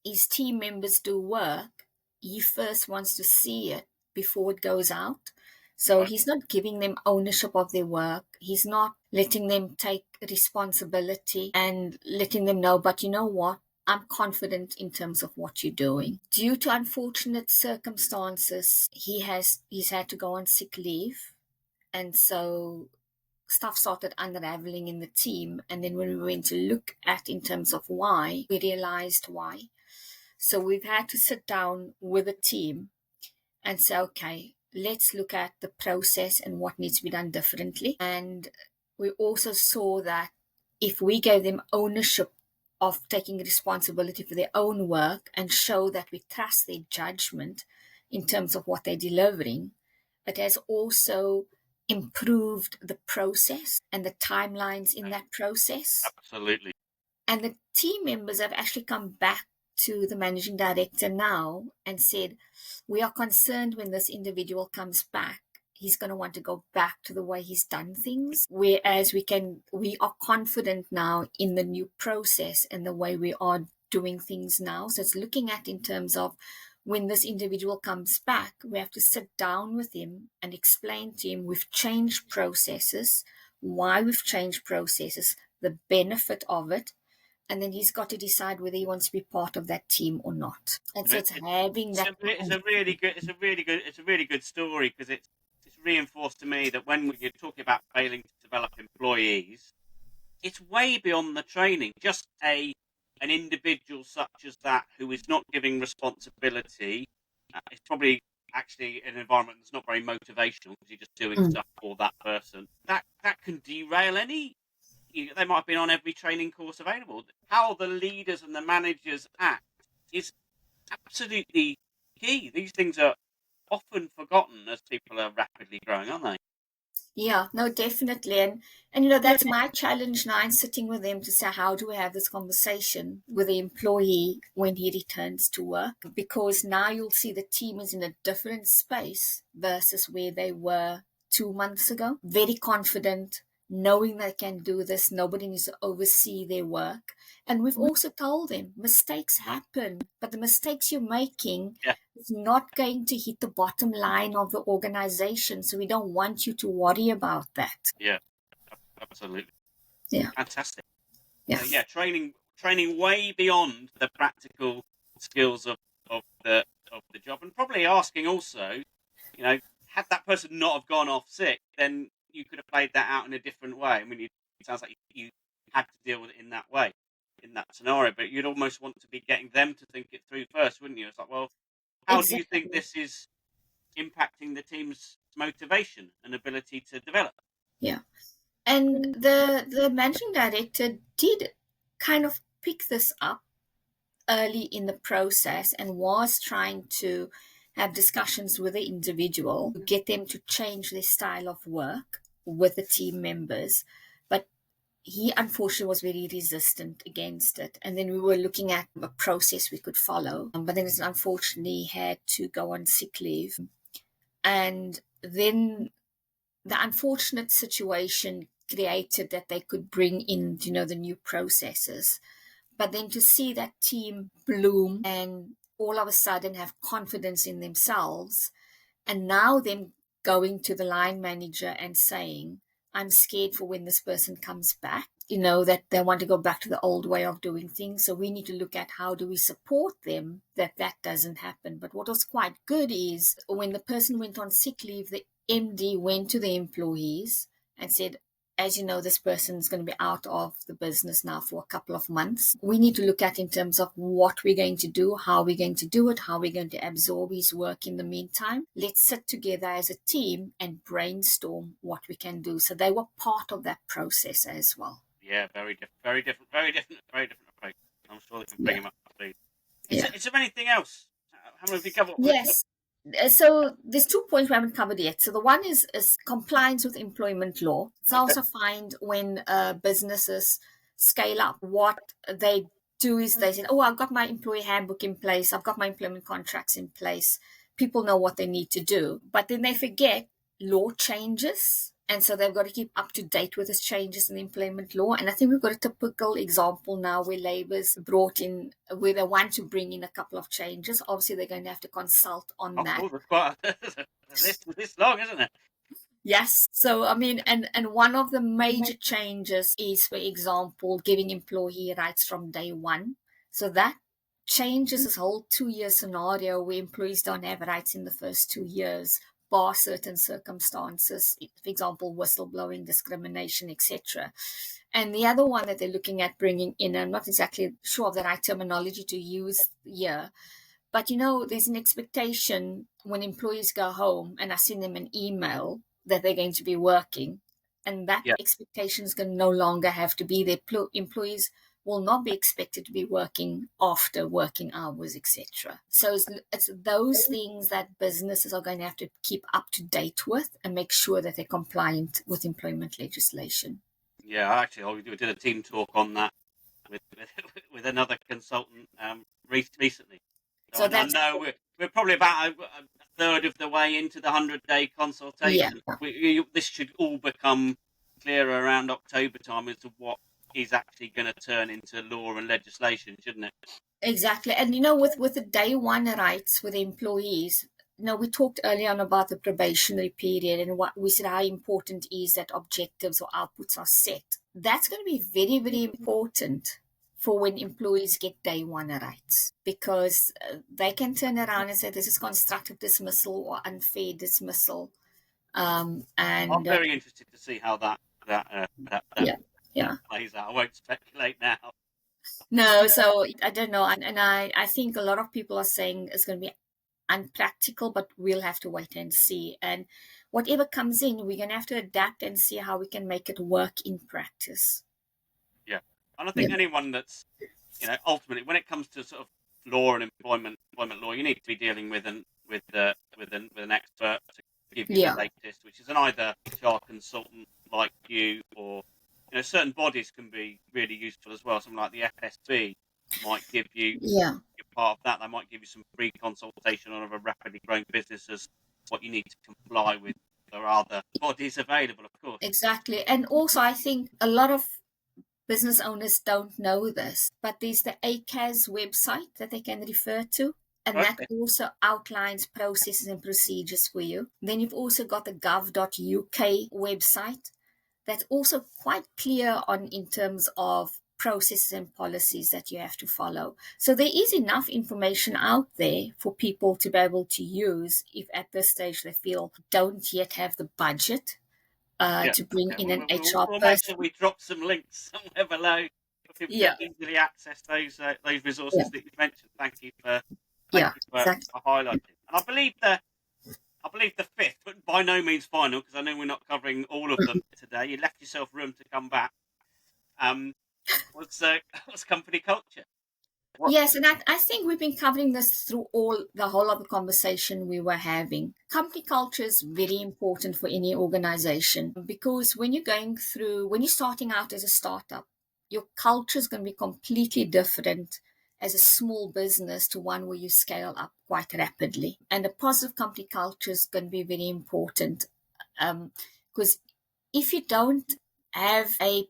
his team members do work, he first wants to see it before it goes out. So right. he's not giving them ownership of their work. He's not letting them take responsibility and letting them know, but you know what? I'm confident in terms of what you're doing. Due to unfortunate circumstances, he's had to go on sick leave. And so stuff started unraveling in the team. And then when we went to look at in terms of why, we realized why. So we've had to sit down with a team and say, okay, let's look at the process and what needs to be done differently. And we also saw that if we gave them ownership of taking responsibility for their own work and show that we trust their judgment in terms of what they're delivering, it has also improved the process and the timelines in that process. Absolutely. And the team members have actually come back to the managing director now and said, we are concerned when this individual comes back, he's going to want to go back to the way he's done things. Whereas we are confident now in the new process and the way we are doing things now. So it's looking at in terms of when this individual comes back, we have to sit down with him and explain to him we've changed processes, why we've changed processes, the benefit of it, and then he's got to decide whether he wants to be part of that team or not. And And so it's having that. it's a really good story because it's reinforced to me that when you're talking about failing to develop employees, it's way beyond the training. Just an individual such as that who is not giving responsibility is probably actually an environment that's not very motivational because you're just doing Mm. stuff for that person. That can derail any. They might have been on every training course available. How the leaders and the managers act is absolutely key. These things are often forgotten as people are rapidly growing, aren't they? Yeah, no, definitely. And that's my challenge now in sitting with them to say, how do we have this conversation with the employee when he returns to work? Because now you'll see the team is in a different space versus where they were 2 months ago. Very confident, knowing they can do this. Nobody needs to oversee their work. And we've also told them mistakes happen, but the mistakes you're making Yeah, is not going to hit the bottom line of the organization. So we don't want you to worry about that. yeah, absolutely. Yeah. Fantastic. Yeah. So yeah, training way beyond the practical skills of the job, and probably asking also, had that person not have gone off sick, then you could have played that out in a different way. I mean, it sounds like you had to deal with it in that way, in that scenario, but you'd almost want to be getting them to think it through first, wouldn't you? It's like, well, how do you think Exactly. this is impacting the team's motivation and ability to develop? Yeah. And the managing director did kind of pick this up early in the process and was trying to have discussions with the individual to get them to change their style of work with the team members. But he unfortunately was very resistant against it. And then we were looking at a process we could follow. But then it unfortunately had to go on sick leave. And then the unfortunate situation created that they could bring in, the new processes. But then to see that team bloom and all of a sudden have confidence in themselves, and now them going to the line manager and saying, I'm scared for when this person comes back, that they want to go back to the old way of doing things. So we need to look at how do we support them that doesn't happen. But what was quite good is when the person went on sick leave, the MD went to the employees and said, as you know, this person is going to be out of the business now for a couple of months. We need to look at in terms of what we're going to do, how we're going to do it, how we're going to absorb his work in the meantime. Let's sit together as a team and brainstorm what we can do. So they were part of that process as well. Yeah, very different approach. I'm sure they can bring him up to speed. Is there anything else? How many have we covered? Yes. So there's 2 points we haven't covered yet. So the one is compliance with employment law. So I also find when businesses scale up, what they do is they say, oh, I've got my employee handbook in place. I've got my employment contracts in place. People know what they need to do. But then they forget law changes. And so they've got to keep up to date with these changes in employment law. And I think we've got a typical example now where Labour's brought in, where they want to bring in a couple of changes. Obviously, they're going to have to consult on that. Oh, there's quite this long, isn't it? Yes. So, I mean, and one of the major changes is, for example, giving employee rights from day one. So that changes this whole 2-year scenario where employees don't have rights in the first 2 years, bar certain circumstances, for example, whistleblowing, discrimination, etc. And the other one that they're looking at bringing in, I'm not exactly sure of the right terminology to use here, but there's an expectation when employees go home and I send them an email that they're going to be working, and that expectation is going to no longer have to be there. Employees will not be expected to be working after working hours, etc. So it's those things that businesses are going to have to keep up to date with and make sure that they're compliant with employment legislation. Yeah, actually, we did a team talk on that with another consultant recently. So I know we're probably about a third of the way into the 100-day consultation. Yeah. This should all become clearer around October time as to what is actually going to turn into law and legislation, shouldn't it? Exactly. And with the day one rights with employees, we talked earlier on about the probationary period and what we said how important is that objectives or outputs are set. That's going to be very, very important for when employees get day one rights, because they can turn around and say this is constructive dismissal or unfair dismissal. And I'm very interested to see how that plays out. I won't speculate now. No, so I don't know. And I think a lot of people are saying it's going to be unpractical, but we'll have to wait and see. And whatever comes in, we're going to have to adapt and see how we can make it work in practice. Yeah. And I think anyone that's, ultimately, when it comes to sort of law and employment law, you need to be dealing with an expert to give you the latest, which is an either HR consultant like you, or certain bodies can be really useful as well. Something like the FSB might give you, you're part of that. They might give you some free consultation on a rapidly growing business as what you need to comply with. There are other bodies available, of course. Exactly. And also, I think a lot of business owners don't know this, but there's the ACAS website that they can refer to. And that also outlines processes and procedures for you. Then you've also got the gov.uk website that's also quite clear on in terms of processes and policies that you have to follow. So there is enough information out there for people to be able to use if at this stage they feel don't yet have the budget to bring in an HR we'll person. Make sure we drop some links somewhere below for people to easily access those resources that you mentioned. Thank you for highlighting. And I believe the fifth, but by no means final, because I know we're not covering all of them today. You left yourself room to come back. What's company culture? Yes, and I think we've been covering this through the whole of the conversation we were having. Company culture is very important for any organization, because when you're starting out as a startup, your culture is going to be completely different as a small business to one where you scale up quite rapidly. And a positive company culture is going to be very important, because if you don't have a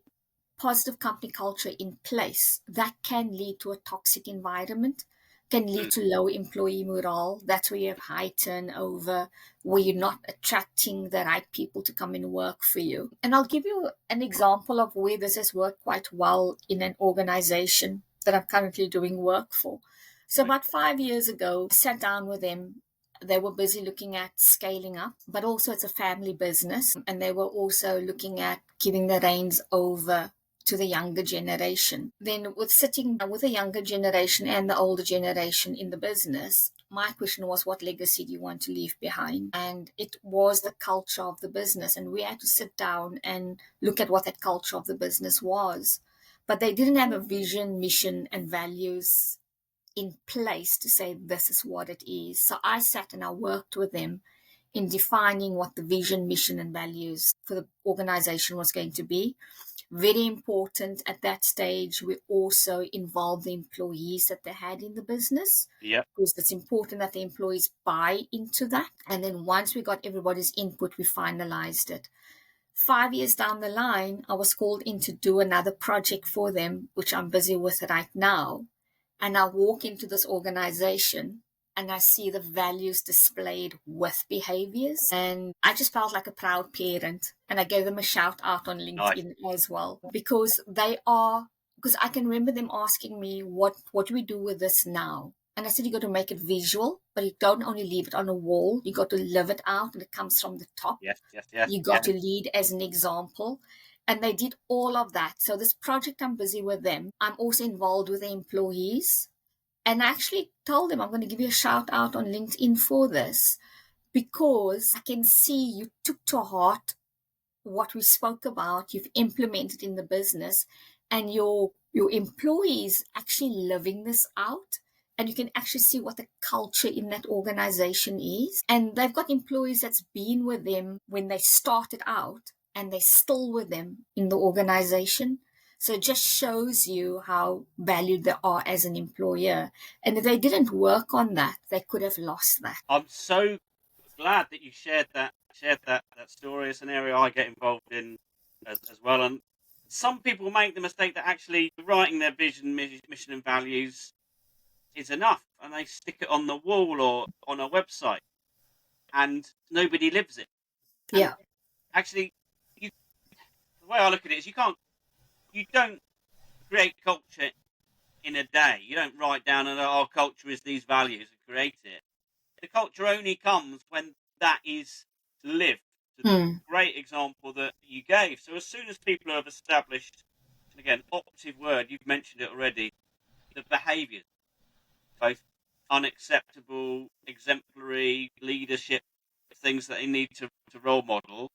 positive company culture in place, that can lead to a toxic environment, can lead to low employee morale. That's where you have high turnover, where you're not attracting the right people to come and work for you. And I'll give you an example of where this has worked quite well in an organization that I'm currently doing work for. So about 5 years ago, I sat down with them. They were busy looking at scaling up, but also it's a family business. And they were also looking at giving the reins over to the younger generation. Then, with sitting with the younger generation and the older generation in the business, my question was, what legacy do you want to leave behind? And it was the culture of the business. And we had to sit down and look at what that culture of the business was. But they didn't have a vision, mission, and values in place to say this is what it is. So I sat and I worked with them in defining what the vision, mission, and values for the organization was going to be. Very important at that stage, we also involved the employees that they had in the business. Yeah. Because it's important that the employees buy into that. And then once we got everybody's input, we finalized it. 5 years down the line, I was called in to do another project for them, which I'm busy with right now. And I walk into this organization and I see the values displayed with behaviors. And I just felt like a proud parent. And I gave them a shout out on LinkedIn as well, because I can remember them asking me, what do we do with this now? And I said, you got to make it visual, but you don't only leave it on a wall. You got to live it out, and it comes from the top. Yes. You got to lead as an example. And they did all of that. So this project, I'm busy with them. I'm also involved with the employees. And I actually told them I'm going to give you a shout out on LinkedIn for this, because I can see you took to heart what we spoke about, you've implemented in the business, and your employees actually living this out. And you can actually see what the culture in that organization is. And they've got employees that's been with them when they started out, and they're still with them in the organization. So it just shows you how valued they are as an employer. And if they didn't work on that, they could have lost that. I'm so glad that you shared that story. It's an area I get involved in as well. And some people make the mistake that actually writing their vision, mission, and values is enough, and they stick it on the wall or on a website, and nobody lives it. And Yeah. actually, the way I look at it is, you don't create culture in a day. You don't write down and our culture is these values and create it. The culture only comes when that is lived. So the great example that you gave. So as soon as people have established, and again, operative word, you've mentioned it already, the behaviours, both unacceptable, exemplary, leadership, things that they need to role model.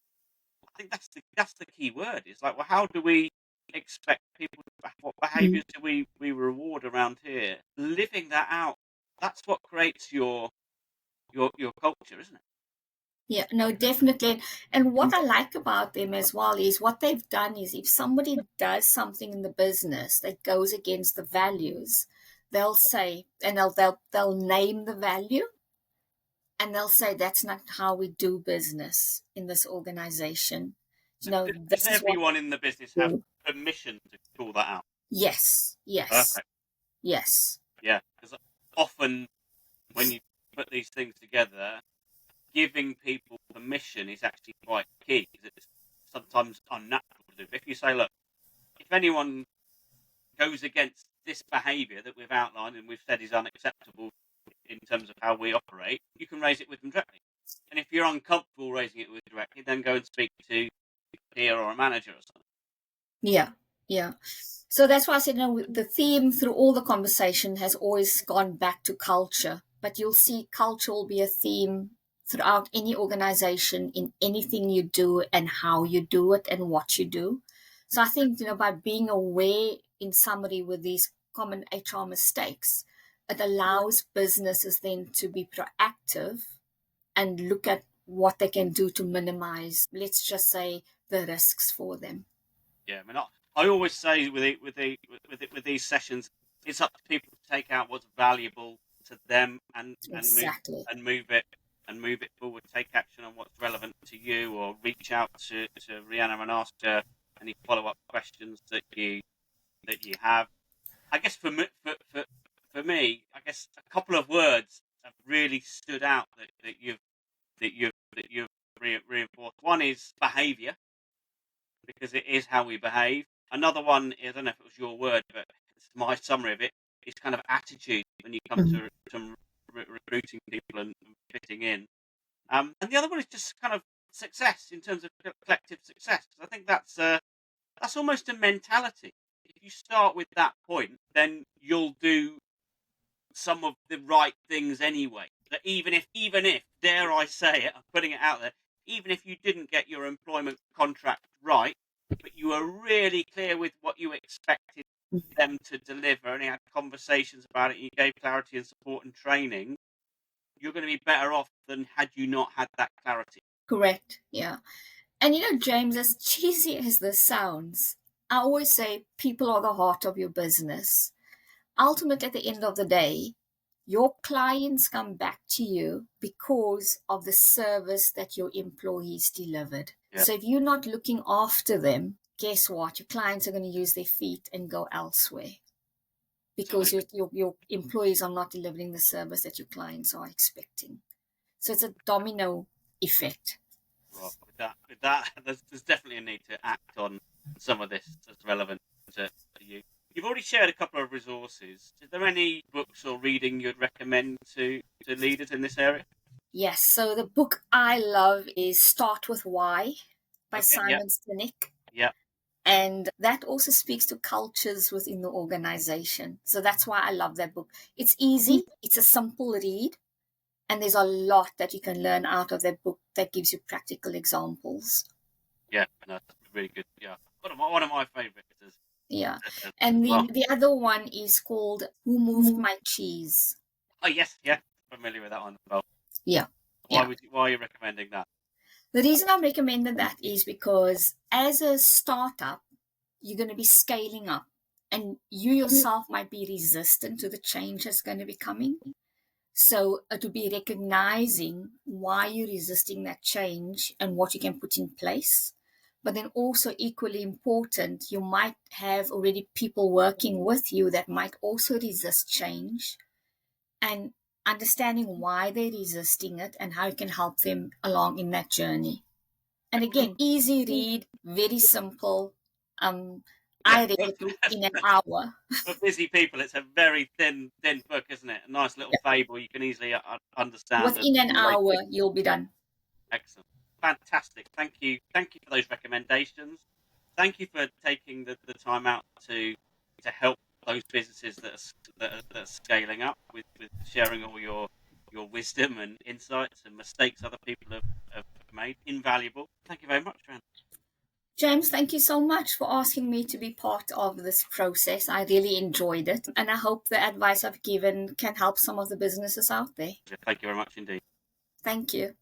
I think that's the key word. It's like, well, how do we expect people to, what behaviours do we reward around here? Living that out, that's what creates your culture, isn't it? Yeah, no, definitely. And what I like about them as well is what they've done is, if somebody does something in the business that goes against the values, they'll say, and they'll name the value, and they'll say, that's not how we do business in this organization. So No, does this is what everyone in the business we have do. permission to call that out? Yes, yes, Perfect. yes. Yeah, because often when you put these things together, giving people permission is actually quite key, because it's sometimes unnatural to do. But if you say, look, if anyone goes against this behaviour that we've outlined and we've said is unacceptable in terms of how we operate, you can raise it with them directly. And if you're uncomfortable raising it with directly, then go and speak to a peer or a manager or something. Yeah, yeah. So that's why I said, the theme through all the conversation has always gone back to culture. But you'll see culture will be a theme throughout any organization, in anything you do and how you do it and what you do. So I think, by being aware, in summary, with these common HR mistakes, it allows businesses then to be proactive and look at what they can do to minimize, let's just say, the risks for them. Yeah, I mean, I always say with these sessions, it's up to people to take out what's valuable to them and Exactly. move it forward. Take action on what's relevant to you, or reach out to Reyhana and ask her any follow-up questions that you have. I guess for me, I guess a couple of words have really stood out that you've reinforced. One is behaviour, because it is how we behave. Another one is, I don't know if it was your word, but it's my summary of it, is kind of attitude when you come to recruiting people and fitting in. And the other one is just kind of success in terms of collective success. Because I think that's almost a mentality. If you start with that point, then you'll do some of the right things anyway. That even if, dare I say it, I'm putting it out there, even if you didn't get your employment contract right, but you were really clear with what you expected them to deliver, and you had conversations about it, you gave clarity and support and training, you're going to be better off than had you not had that clarity. Correct. Yeah. And James, as cheesy as this sounds, I always say people are the heart of your business. Ultimately, at the end of the day, your clients come back to you because of the service that your employees delivered. Yeah. So if you're not looking after them, guess what? Your clients are going to use their feet and go elsewhere because your employees are not delivering the service that your clients are expecting. So it's a domino effect. Well, with that, there's definitely a need to act on some of this that's relevant to you. You've already shared a couple of resources. Is there any books or reading you'd recommend to leaders in this area? Yes. So the book I love is Start With Why by Simon Sinek. Yeah. And that also speaks to cultures within the organization. So that's why I love that book. It's easy. It's a simple read. And there's a lot that you can learn out of that book that gives you practical examples. Yeah, no, that's really good. Yeah, one of my favourites. Yeah, and the other one is called Who Moved My Cheese? Oh yes, yeah, familiar with that one as well. Yeah. Why are you recommending that? The reason I'm recommending that is because as a startup, you're going to be scaling up, and you yourself might be resistant to the change that's going to be coming. So it would be recognizing why you're resisting that change and what you can put in place. But then also equally important, you might have already people working with you that might also resist change, and understanding why they're resisting it and how you can help them along in that journey. And again, easy read, very simple. I read it in an hour. For busy people, it's a very thin book, isn't it? A nice little fable you can easily understand. Within an hour, you'll be done. Excellent. Fantastic. Thank you for those recommendations. Thank you for taking the time out to help those businesses that are scaling up with sharing all your wisdom and insights and mistakes other people have made. Invaluable. Thank you very much, Reyhana. James, thank you so much for asking me to be part of this process. I really enjoyed it, and I hope the advice I've given can help some of the businesses out there. Thank you very much indeed. Thank you.